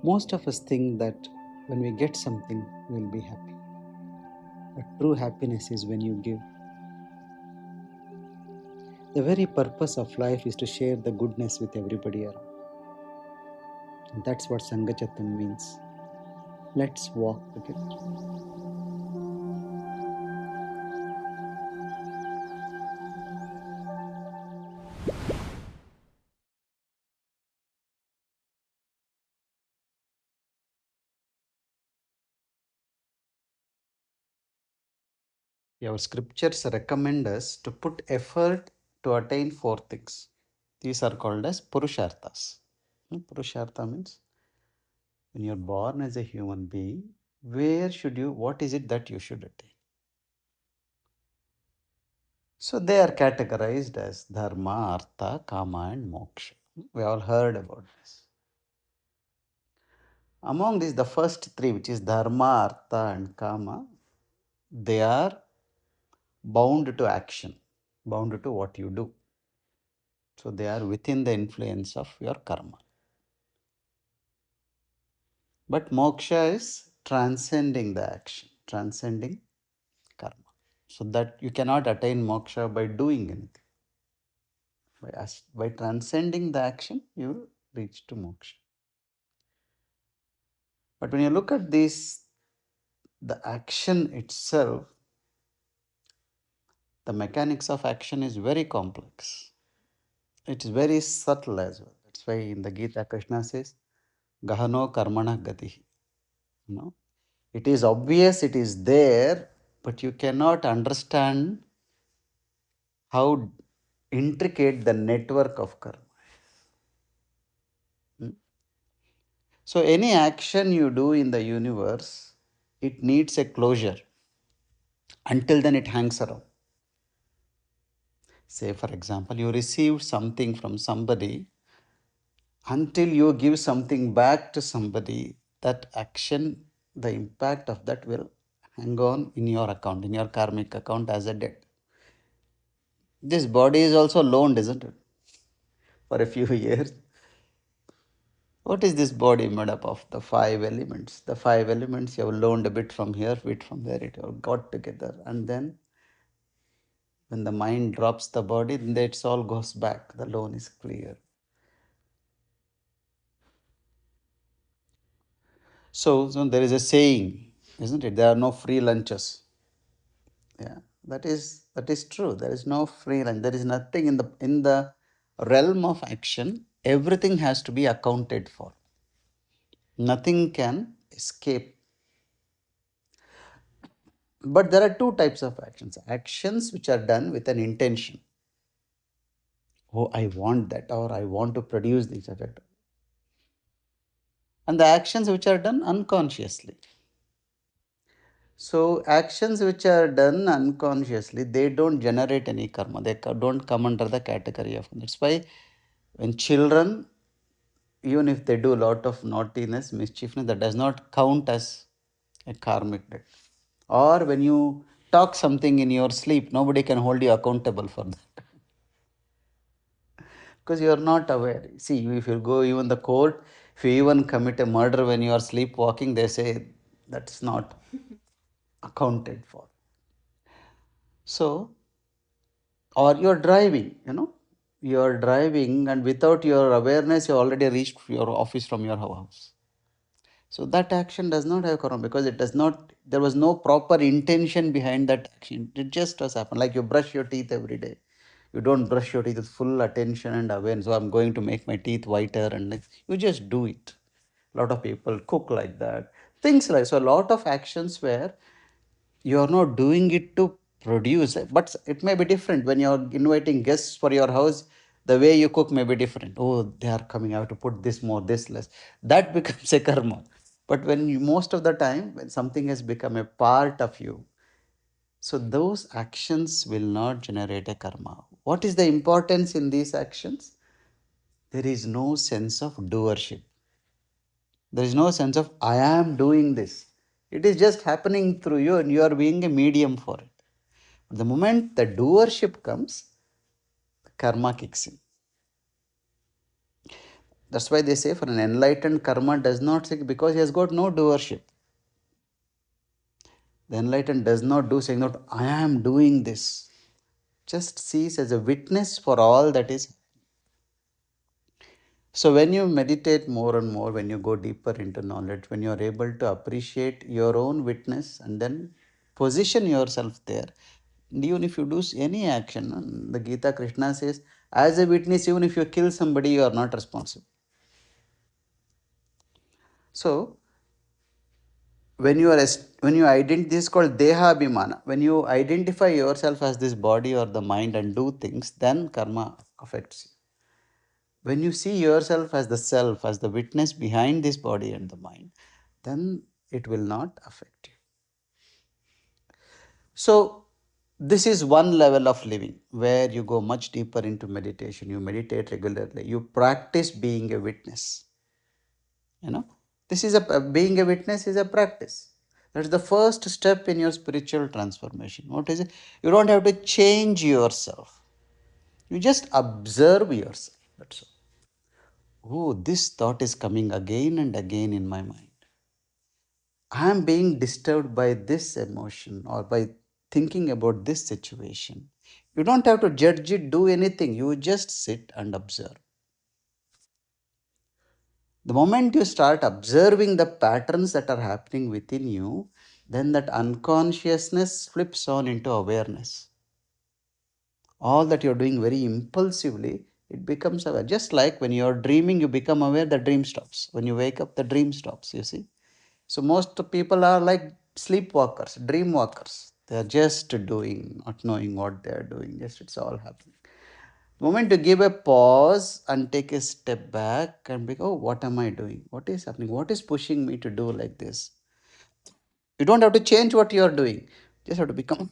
Most of us think that when we get something, we'll be happy. But true happiness is when you give. The very purpose of life is to share the goodness with everybody around. And that's what Sangachatam means. Let's walk together. Our scriptures recommend us to put effort to attain four things. These are called as Purusharthas. Purushartha means when you're born as a human being, what is it that you should attain? So they are categorized as Dharma, Artha, Kama, and Moksha. We all heard about this. Among these, the first three, which is Dharma, Artha, and Kama, they are bound to action, bound to what you do. So they are within the influence of your karma. But moksha is transcending the action, transcending karma. So that you cannot attain moksha by doing anything. By transcending the action, you will reach to moksha. But when you look at this, the action itself, the mechanics of action is very complex. It is very subtle as well. That's why in the Gita, Krishna says, Gahano karmana gati. It is obvious, it is there, but you cannot understand how intricate the network of karma is. So any action you do in the universe, it needs a closure. Until then, it hangs around. Say, for example, you received something from somebody. Until you give something back to somebody, that action, the impact of that will hang on in your account, in your karmic account as a debt. This body is also loaned, isn't it? For a few years. What is this body made up of? The five elements. The five elements you have loaned a bit from here, a bit from there, it all got together. And then when the mind drops the body, then it all goes back. The loan is clear. So there is a saying, isn't it? There are no free lunches. Yeah, that is true. There is no free lunch. There is nothing in the realm of action. Everything has to be accounted for. Nothing can escape. But there are two types of actions. Actions which are done with an intention. Oh, I want that, or I want to produce this effect. And the actions which are done unconsciously. So actions which are done unconsciously, they don't generate any karma. They don't come under the category of. That's why when children, even if they do a lot of naughtiness, mischiefness, that does not count as a karmic debt. Or when you talk something in your sleep, nobody can hold you accountable for that. Because you are not aware. See, if you go even the court, if you even commit a murder when you are sleepwalking, they say that's not accounted for. So, or you're driving, you're driving and without your awareness, you already reached your office from your house. So that action does not have karma because there was no proper intention behind that action. It just has happened. Like you brush your teeth every day. You don't brush your teeth with full attention and awareness. So I'm going to make my teeth whiter and you just do it. A lot of people cook like that. Things like so. A lot of actions where you are not doing it to produce, but it may be different when you are inviting guests for your house. The way you cook may be different. Oh, they are coming. I have to put this more, this less. That becomes a karma. But when most of the time, when something has become a part of you, so those actions will not generate a karma. What is the importance in these actions? There is no sense of doership. There is no sense of I am doing this. It is just happening through you and you are being a medium for it. The moment the doership comes, karma kicks in. That's why they say for an enlightened, karma does not seek because he has got no doership. The enlightened does not do saying that I am doing this. Just sees as a witness for all that is. So when you meditate more and more, when you go deeper into knowledge, when you are able to appreciate your own witness and then position yourself there, even if you do any action, the Gita Krishna says, as a witness, even if you kill somebody, you are not responsible. So when you are when you identify, this is called deha abhimana. When you identify yourself as this body or the mind and do things, then karma affects you. When you see yourself as the self, as the witness behind this body and the mind, then it will not affect you. So this is one level of living where you go much deeper into meditation. You meditate regularly. You practice being a witness. You know, this is a being a witness is a practice. That's the first step in your spiritual transformation. What is it? You don't have to change yourself. You just observe yourself. That's all. Oh, this thought is coming again and again in my mind. I am being disturbed by this emotion or by thinking about this situation. You don't have to judge it, do anything. You just sit and observe. The moment you start observing the patterns that are happening within you, then that unconsciousness flips on into awareness. All that you're doing very impulsively, it becomes aware. Just like when you're dreaming, you become aware, the dream stops. When you wake up, the dream stops, you see. So most people are like sleepwalkers, dream walkers. They are just doing, not knowing what they are doing. Just it's all happening. The moment to give a pause and take a step back and be, oh, what am I doing? What is happening? What is pushing me to do like this? You don't have to change what you are doing. You just have to become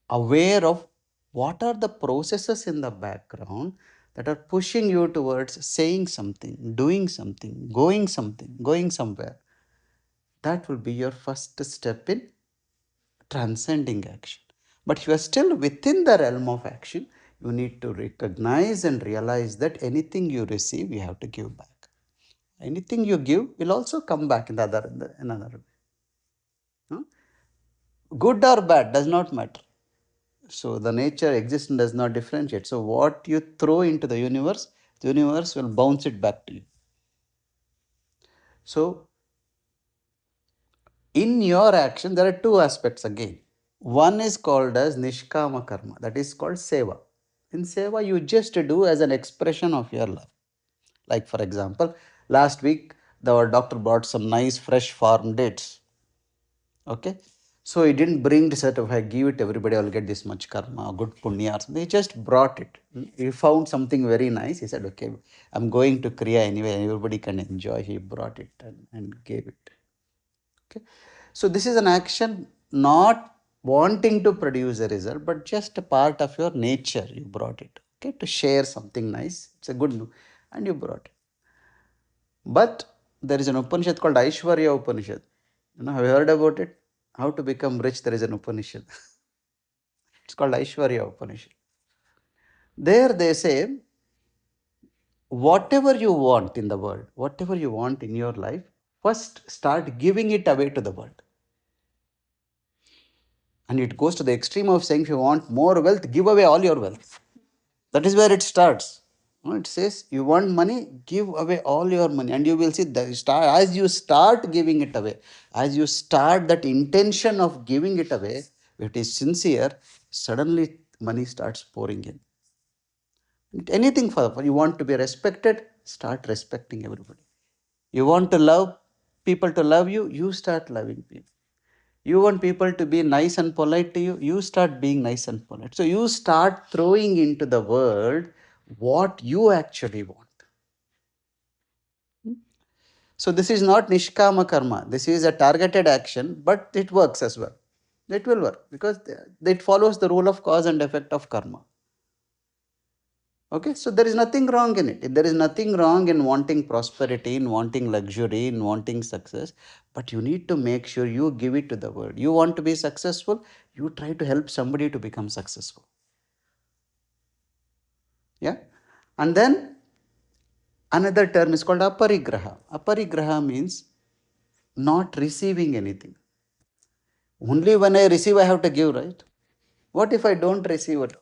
aware of what are the processes in the background that are pushing you towards saying something, doing something, going somewhere. That will be your first step in transcending action. But if you are still within the realm of action, you need to recognize and realize that anything you receive, you have to give back. Anything you give will also come back in the other in another way. Huh? Good or bad does not matter. So the nature exists and does not differentiate. So what you throw into the universe will bounce it back to you. So in your action, there are two aspects again. One is called as Nishkama Karma, that is called Seva. In Seva, you just do as an expression of your love. Like, for example, last week, the doctor brought some nice fresh farm dates. Okay. So he didn't bring the set of, I give it, everybody will get this much karma, good punya or something. He just brought it. He found something very nice. He said, okay, I'm going to Kriya anyway, everybody can enjoy. He brought it and gave it. Okay. So this is an action not wanting to produce a result, but just a part of your nature. You brought it. Okay, to share something nice. It's a good, and you brought it. But there is an Upanishad called Aishwarya Upanishad. Have you heard about it? How to become rich? There is an Upanishad. It's called Aishwarya Upanishad. There they say, whatever you want in the world, whatever you want in your life, first start giving it away to the world. And it goes to the extreme of saying, if you want more wealth, give away all your wealth. That is where it starts. It says, you want money, give away all your money. And you will see that as you start giving it away, as you start that intention of giving it away, if it is sincere, suddenly money starts pouring in. Anything for you want to be respected, start respecting everybody. You want to love people to love you, you start loving people. You want people to be nice and polite to you, you start being nice and polite. So you start throwing into the world what you actually want. So this is not nishkama karma. This is a targeted action, but it works as well. It will work because it follows the rule of cause and effect of karma. Okay, so there is nothing wrong in it. There is nothing wrong in wanting prosperity, in wanting luxury, in wanting success, but you need to make sure you give it to the world. You want to be successful, you try to help somebody to become successful. Yeah, and then Another term is called aparigraha. Aparigraha means not receiving anything. Only when I receive, I have to give, right? What if I don't receive it?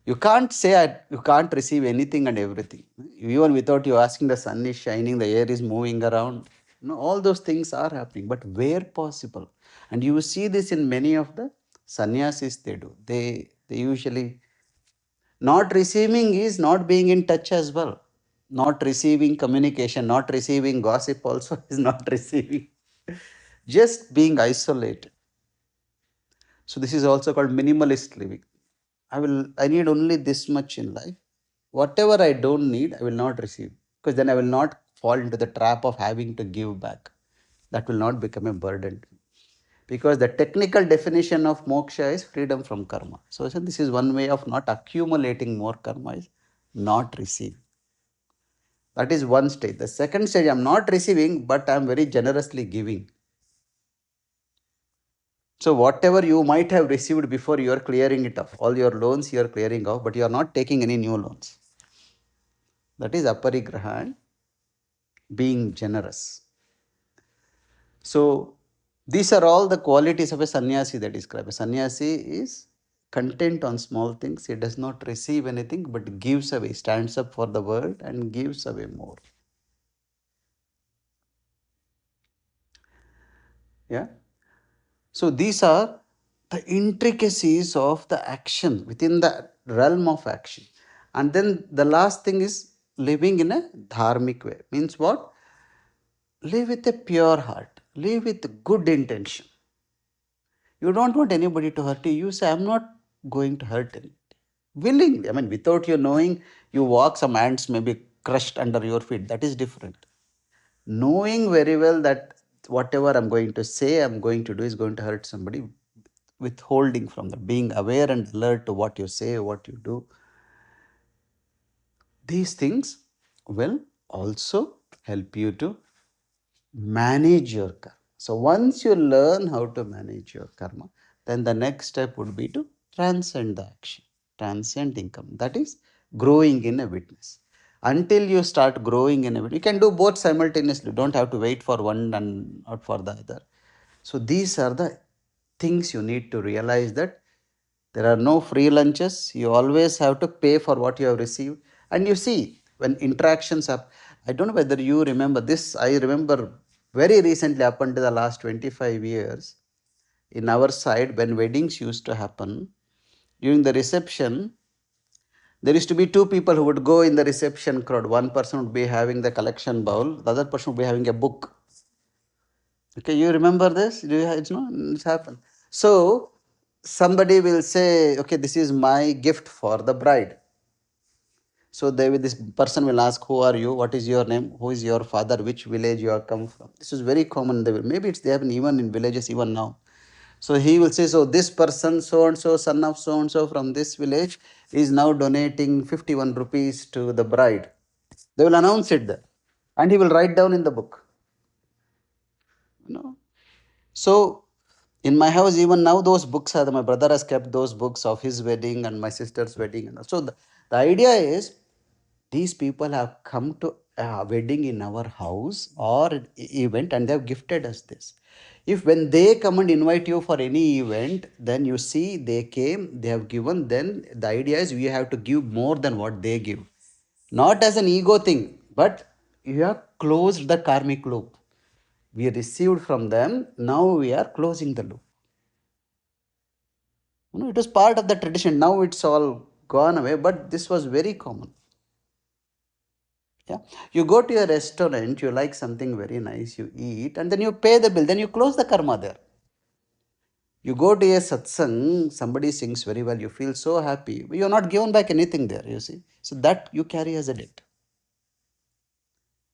You can't say you can't receive anything and everything. Even without you asking, the sun is shining, the air is moving around. All those things are happening, but where possible. And you see this in many of the sannyasis they do. They usually not receiving is not being in touch as well. Not receiving communication, not receiving gossip also is not receiving. Just being isolated. So this is also called minimalist living. I need only this much in life. Whatever I don't need, I will not receive. Because then I will not fall into the trap of having to give back. That will not become a burden. Because the technical definition of moksha is freedom from karma. So this is one way of not accumulating more karma, is not receiving. That is one stage. The second stage, I am not receiving, but I am very generously giving. So whatever you might have received before, you are clearing it off. All your loans you are clearing off, but you are not taking any new loans. That is aparigraha and being generous. So these are all the qualities of a sannyasi that describe. A sannyasi is content on small things. He does not receive anything, but gives away, stands up for the world and gives away more. Yeah. So these are the intricacies of the action within the realm of action. And then the last thing is living in a dharmic way. Means what? Live with a pure heart. Live with good intention. You don't want anybody to hurt you. You say, I'm not going to hurt anybody. Willingly. I mean, without you knowing, you walk, some ants may be crushed under your feet. That is different. Knowing very well that whatever I'm going to say, I'm going to do is going to hurt somebody, withholding from that, being aware and alert to what you say, what you do. These things will also help you to manage your karma. So once you learn how to manage your karma, then the next step would be to transcend the action, transcend income. That is growing in a witness. Until you start growing in a witness, you can do both simultaneously. You don't have to wait for one and not for the other. So these are the things you need to realize, that there are no free lunches. You always have to pay for what you have received. And you see, when interactions are, I don't know whether you remember this, I remember very recently, up until the last 25 years, in our side, when weddings used to happen, during the reception, there used to be two people who would go in the reception crowd. One person would be having the collection bowl, the other person would be having a book. Okay, you remember this? It's happened. So somebody will say, okay, this is my gift for the bride. So this person will ask, who are you? What is your name? Who is your father? Which village you are come from? This is very common. Maybe they happen even in villages even now. So he will say, so this person, so and so, son of so and so from this village, is now donating 51 rupees to the bride. They will announce it there, and he will write down in the book. So in my house, even now, those books are. My brother has kept those books of his wedding and my sister's wedding. And so the idea is, these people have come to a wedding in our house or an event, and they have gifted us this. If when they come and invite you for any event, then you see they came, they have given, then the idea is we have to give more than what they give. Not as an ego thing, but you have closed the karmic loop. We received from them, now we are closing the loop. It was part of the tradition. Now it's all gone away, but this was very common. Yeah, you go to a restaurant, you like something very nice, you eat, and then you pay the bill, then you close the karma there. You go to a satsang, somebody sings very well, you feel so happy, you're not given back anything there, you see. So that you carry as a debt.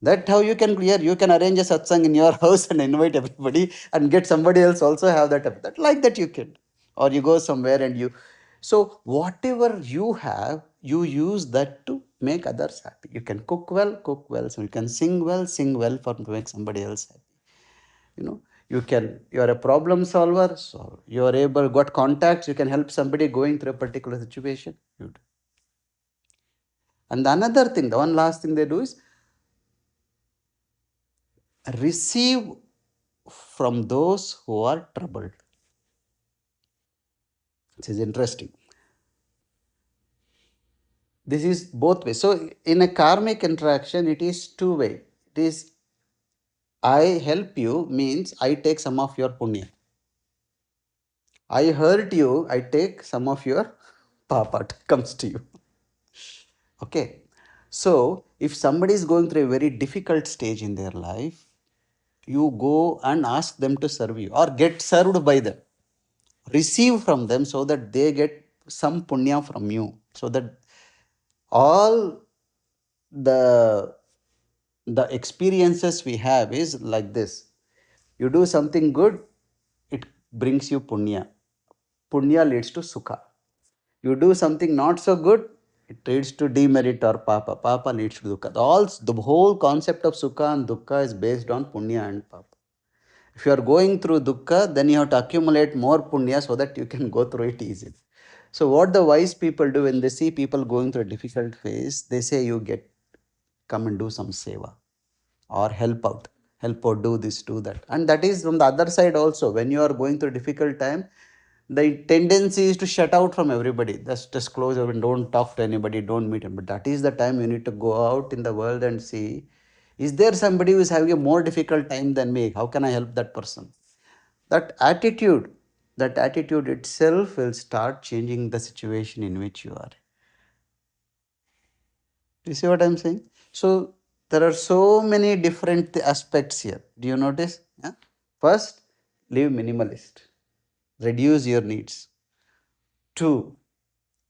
That how you can clear. You can arrange a satsang in your house and invite everybody and get somebody else also have that. Like that you can. Or you go somewhere and you. So whatever you have, you use that to make others happy. You can cook well. So you can sing well for to make somebody else happy. You are a problem solver. So you are able, got contacts, you can help somebody going through a particular situation. You do. And the another thing, the one last thing they do is receive from those who are troubled. This is interesting. This is both ways. So in a karmic interaction, it is two way. It is I help you means I take some of your punya. I hurt you, I take some of your papa comes to you. Okay. So if somebody is going through a very difficult stage in their life, you go and ask them to serve you or get served by them. Receive from them so that they get some punya from you. So that all the the experiences we have is like this. You do something good, it brings you punya. Punya leads to sukha. You do something not so good, it leads to demerit or papa. Papa leads to dukkha. The whole concept of sukha and dukkha is based on punya and papa. If you are going through dukkha, then you have to accumulate more punya so that you can go through it easily. So what the wise people do when they see people going through a difficult phase, they say you come and do some seva or help out, do this, do that. And that is from the other side also. When you are going through a difficult time, the tendency is to shut out from everybody. Just close your and don't talk to anybody, don't meet him. But that is the time you need to go out in the world and see, is there somebody who is having a more difficult time than me? How can I help that person? That attitude, that attitude itself will start changing the situation in which you are. You see what I'm saying? So there are so many different aspects here. Do you notice? Yeah? First, live minimalist. Reduce your needs. Two,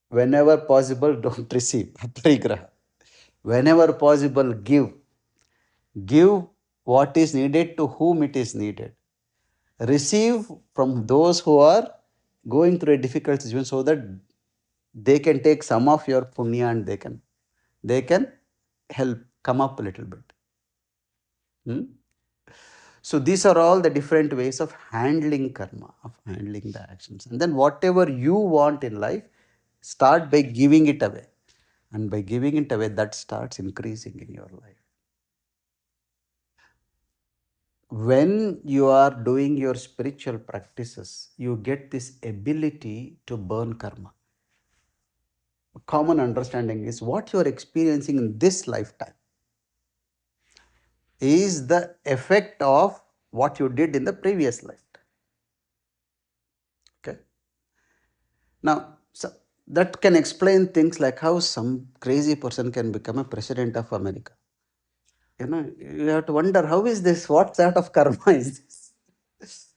whenever possible, don't receive. Aparigraha. Whenever possible, give. Give what is needed to whom it is needed. Receive from those who are going through a difficult situation so that they can take some of your punya and they can help come up a little bit. Hmm? So these are all the different ways of handling karma, of handling the actions. And then whatever you want in life, start by giving it away. And by giving it away, that starts increasing in your life. When you are doing your spiritual practices, you get this ability to burn karma. A common understanding is what you are experiencing in this lifetime is the effect of what you did in the previous life. Okay. Now, so that can explain things like how some crazy person can become a president of America. You have to wonder, how is this? What sort of karma is this?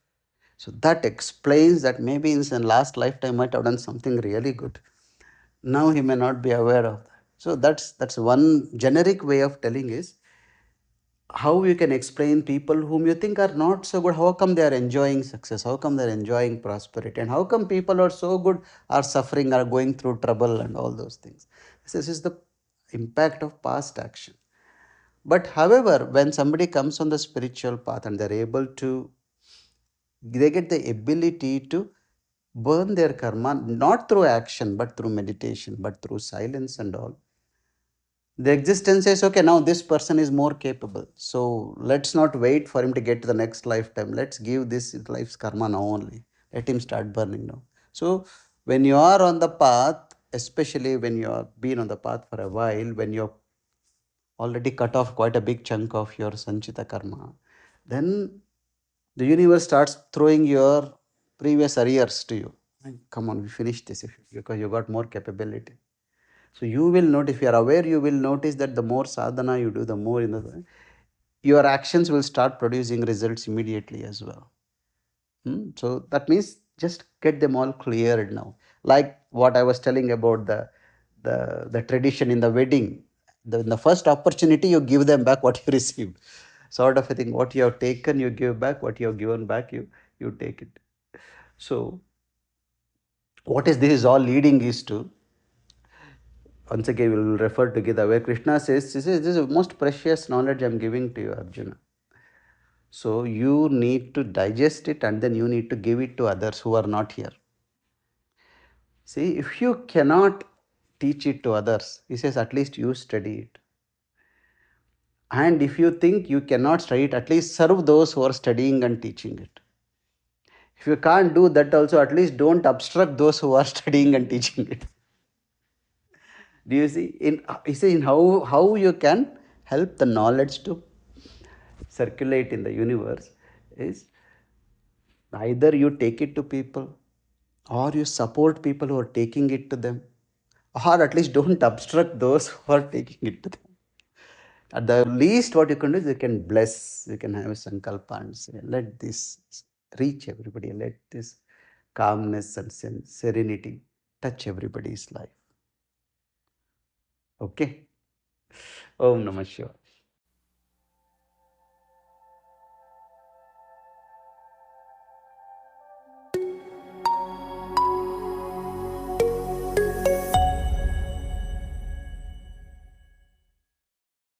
So that explains that maybe in his last lifetime might have done something really good. Now he may not be aware of that. So that's one generic way of telling is how you can explain people whom you think are not so good, how come they are enjoying success, how come they are enjoying prosperity, and how come people are so good are suffering, are going through trouble and all those things. This is the impact of past action. But however, when somebody comes on the spiritual path and they're able to, they get the ability to burn their karma, not through action, but through meditation, but through silence and all. The existence says, okay, now this person is more capable. So let's not wait for him to get to the next lifetime. Let's give this life's karma now only. Let him start burning now. So when you are on the path, especially when you have been on the path for a while, when you're already cut off quite a big chunk of your sanchita karma, then the universe starts throwing your previous arrears to you. Come on, we finish this because you got more capability. So you will notice, if you are aware, you will notice that the more sadhana you do, the more your actions will start producing results immediately as well. So that means just get them all cleared now. Like what I was telling about the tradition in the wedding. The first opportunity you give them back what you received. Sort of a thing. What you have taken, you give back. What you have given back, you take it. So what is this is all leading is to, once again we will refer to Gita, where Krishna says, this is the most precious knowledge I am giving to you, Arjuna. So you need to digest it and then you need to give it to others who are not here. See, if you cannot teach it to others. He says, at least you study it. And if you think you cannot study it, at least serve those who are studying and teaching it. If you can't do that also, at least don't obstruct those who are studying and teaching it. Do you see? You see in how you can help the knowledge to circulate in the universe is either you take it to people or you support people who are taking it to them, or at least don't obstruct those who are taking it to them. At the least, what you can do is you can bless, you can have a sankalpa and say, let this reach everybody, let this calmness and serenity touch everybody's life. Okay? Om Namah Shivaya.